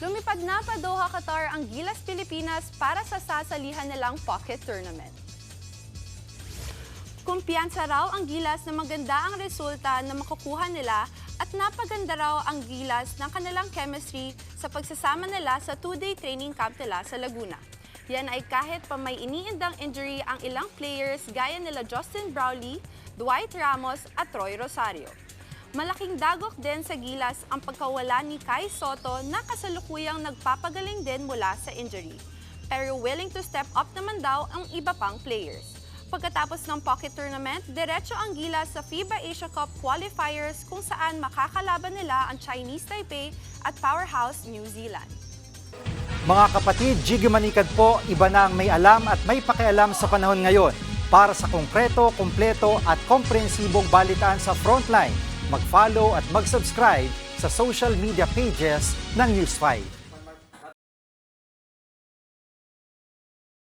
Lumipad na pa Doha, Qatar ang Gilas Pilipinas para sa sasalihan nilang pocket tournament. Kumpiyansa raw ang Gilas na maganda ang resulta na makukuha nila at napaganda raw ang Gilas ng kanilang chemistry sa pagsasama nila sa 2-day training camp nila sa Laguna. Yan ay kahit pa may iniindang injury ang ilang players gaya nila Justin Brownlee, Dwight Ramos at Troy Rosario. Malaking dagok din sa Gilas ang pagkawala ni Kai Soto na kasalukuyang nagpapagaling din mula sa injury. Pero willing to step up naman daw ang iba pang players. Pagkatapos ng pocket tournament, diretso ang Gilas sa FIBA Asia Cup qualifiers kung saan makakalaban nila ang Chinese Taipei at powerhouse New Zealand. Mga kapatid, Jiggy Manikad po, iba na ang may alam at may pakialam sa panahon ngayon. Para sa konkreto, kumpleto at komprehensibong balitaan sa Frontline, mag-follow at mag-subscribe sa social media pages ng News 5.